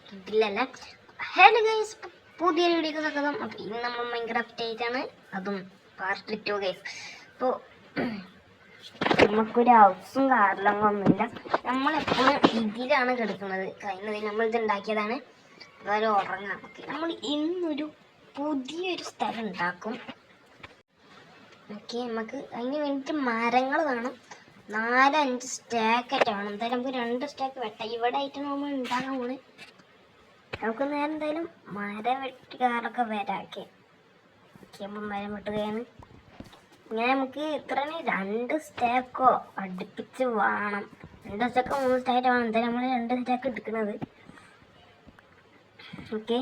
കിട്ടില്ലല്ല. Hello guys, പുതിയൊരു video സ്വാഗതം. അപ്പോൾ ഇന്ന് നമ്മൾ മൈൻക്രാഫ്റ്റ് ആയിട്ടാണ്, അതും പാർട്ട് 2 ഗൈസ്. അപ്പോൾ നമുക്കൊരു ഹൗസും കാറിലൊന്നും ഒന്നുമില്ല. നമ്മളെപ്പോഴും ഇതിലാണ് കിടക്കുന്നത്. കഴിഞ്ഞതിൽ നമ്മൾ ഇത് ഉണ്ടാക്കിയതാണ്. അതൊരു ഉറങ്ങാം. ഓക്കെ, നമ്മൾ ഇന്നൊരു പുതിയൊരു സ്ഥലം ഉണ്ടാക്കും. ഓക്കെ, നമുക്ക് അതിന് വേണ്ടിയിട്ട് മരങ്ങൾ വേണം. 4-5 സ്റ്റാക്കായിട്ട് വേണം. എന്തായാലും നമുക്ക് 2 സ്റ്റാക്ക് വെട്ടാം. ഇവിടെ ആയിട്ട് നമ്മൾ ഉണ്ടാകാൻ പോണ്. നമുക്ക് നേരെ എന്തായാലും മരം വെട്ടുകാരൊക്കെ വരാക്കെ അപ്പം മരം വെട്ടുകയാണ്. ഇങ്ങനെ നമുക്ക് ഇത്രയും 2 സ്റ്റാക്കോ അടുപ്പിച്ച് വേണം. 2 സ്റ്റാക്കോ 3 സ്റ്റാക്കായിട്ട് വേണം. എന്തായാലും നമ്മൾ 2 സ്റ്റാക്ക് എടുക്കുന്നത്. ഓക്കെ,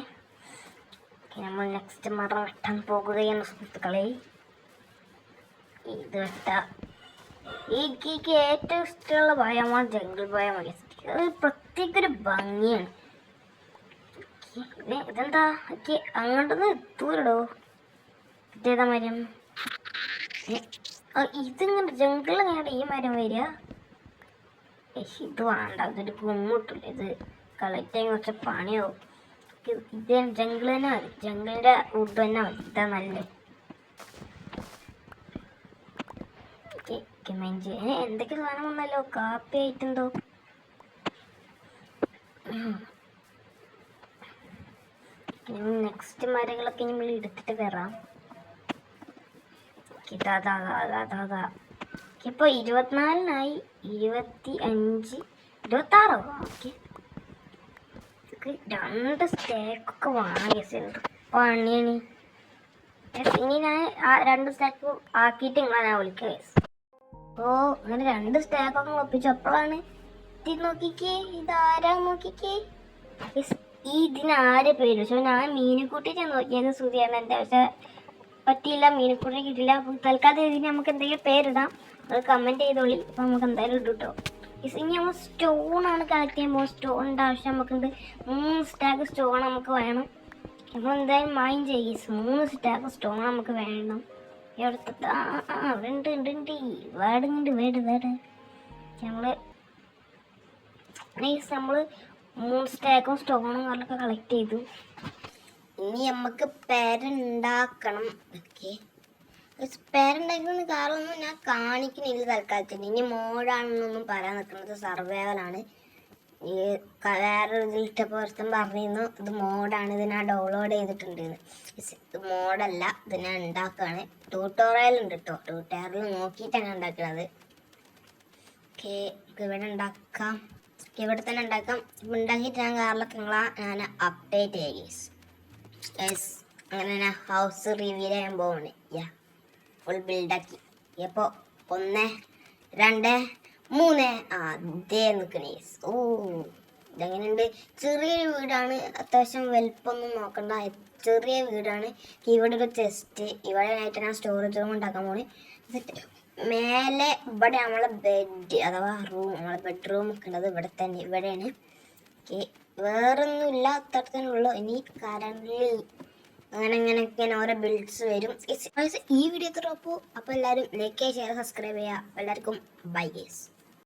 നമ്മൾ നെക്സ്റ്റ് മരം വെട്ടാൻ പോകുകയാണ് സുഹൃത്തുക്കളെ. ഇത് വെട്ടാം. എനിക്ക് ഏറ്റവും ഇഷ്ടമുള്ള ഭയമാണ് ജംഗിൾ ഭയമാണ്. അത് പ്രത്യേക ഒരു ഭംഗിയാണ്. ഇതെന്താ എനിക്ക് അങ്ങോട്ടൊന്ന് എത്തൂലടോ. ഇതേതാ മരം? ഇതിങ്ങനെ ജംഗിൾ എങ്ങനെയാണ് ഈ മരം വരിക? ഇത് വേണ്ട, ഇതൊരു കുമ്മിട്ടില്ല. ഇത് കളക്ട് ചെയ്യാൻ കുറച്ച് പണിയാവും. ഇത് ജംഗിൾ തന്നെ മതി. ജംഗിളിൻ്റെ വുഡ് തന്നെ മതി. ഇതാ നല്ലത്. എന്തൊക്കെ സാധനം വന്നല്ലോ. കാപ്പി ആയിട്ടെന്തോ. നെക്സ്റ്റ് മരങ്ങളൊക്കെ നമ്മൾ എടുത്തിട്ട് വരാം. ഇപ്പോൾ 24-നായി. 25, 26. ഓക്കെ, 2 സ്റ്റാക്കൊക്കെ വാങ്ങിയത് പണിയാണ്. ഇനി ഞാൻ ആ 2 സ്റ്റാക്ക് ആക്കിയിട്ട് നിങ്ങളെ ഞാൻ വിളിക്കുക. അങ്ങനെ 2 സ്റ്റാക്കൊക്കെ ഒപ്പിച്ചപ്പോഴാണ് ഇത് നോക്കിക്കേ. ഇതാരാ നോക്കിക്കേ. ഇതിനാരെ പേര്? പക്ഷെ ഞാൻ മീനുക്കുട്ടിയെ നോക്കിയത് സുധിയാണ് എൻ്റെ. പക്ഷെ പറ്റിയില്ല, മീനുക്കുട്ടി കിട്ടില്ല. അപ്പം തൽക്കാലം ഇതിന് നമുക്ക് എന്തെങ്കിലും പേരിടാം. അത് കമൻറ്റ് ചെയ്തോളി. അപ്പം നമുക്ക് എന്തായാലും ഇടും കേട്ടോ. ഇനി നമ്മൾ സ്റ്റോണാണ് കളക്ട് ചെയ്യുമ്പോൾ സ്റ്റോണിൻ്റെ ആവശ്യം നമുക്കുണ്ട്. 3 സ്റ്റാക്ക് സ്റ്റോൺ നമുക്ക് വേണം. നമ്മൾ എന്തായാലും മൈൻഡ് ചെയ്യും. 3 സ്റ്റാക്ക് സ്റ്റോൺ നമുക്ക് വേണം. എവിടുത്തെ അവിടെ ഉണ്ട് വേട് നമ്മൾ 3 സ്റ്റാക്കും സ്റ്റോണും കാര്യങ്ങളൊക്കെ കളക്ട് ചെയ്തു. ഇനി നമുക്ക് പേരുണ്ടാക്കണം. ഓക്കെ, പേരുണ്ടാക്കുന്ന കാരണമൊന്നും ഞാൻ കാണിക്കുന്നില്ല തൽക്കാലത്തിന്. ഇനി മോഡാണെന്നൊന്നും പറയാൻ നിൽക്കുന്നത് സർവൈവലാണ്. ഈ വേറെ ഇതിലിട്ടപ്പോൾ ഒരുത്തം പറഞ്ഞിരുന്നു ഇത് മോഡാണ്, ഇത് ഞാൻ ഡൗൺലോഡ് ചെയ്തിട്ടുണ്ട്. ഇത് മോഡല്ല, ഇത് ഞാൻ ഉണ്ടാക്കുകയാണ്. ട്യൂട്ടോറിയൽ ഉണ്ട് കേട്ടോ. ട്യൂട്ടോറിയൽ നോക്കിയിട്ടാണ് ഉണ്ടാക്കുന്നത്. ഓക്കെ, ഇവിടെ ഉണ്ടാക്കാം. ഇവിടെ തന്നെ ഉണ്ടാക്കാം. ഇപ്പം ഉണ്ടാക്കിയിട്ട് ഞാൻ കാറിലൊക്കെ ഞാൻ അപ്ഡേറ്റ് ചെയ്യാം. അങ്ങനെ ഞാൻ ഹൗസ് റിവ്യൂ ചെയ്യാൻ പോവാണ്. ഫുൾ ബിൽഡാക്കി. അപ്പോൾ 1, 2, 3 അതേ നിൽക്കണേ. ഇതെങ്ങനെയുണ്ട്? ചെറിയൊരു വീടാണ്. അത്യാവശ്യം വലുപ്പമൊന്നും നോക്കണ്ട. ചെറിയ വീടാണ്. ഇവിടെ ഒരു ചെസ്റ്റ്. ഇവിടെ ആയിട്ട് ഞാൻ സ്റ്റോറേജ് റൂം ഉണ്ടാക്കാൻ പോണേ. മേലെ ഇവിടെ നമ്മളെ ബെഡ് അഥവാ റൂം, നമ്മളെ ബെഡ്റൂം ഒക്കെ ഉള്ളത് ഇവിടെ തന്നെ. ഇവിടെയാണ്. ഓക്കെ, വേറൊന്നുമില്ല. അത്രത്തന്നെ ഉള്ളൂ. ഇനി കറന്റ് അങ്ങനെ ഓരോ ബിൽഡ്സ് വരും. ഈ വീഡിയോ എത്ര അപ്പോൾ എല്ലാവരും ലൈക്ക് ചെയ്യുക, ഷെയർ, സബ്സ്ക്രൈബ് ചെയ്യുക. എല്ലാവർക്കും ബൈ ഗൈസ്.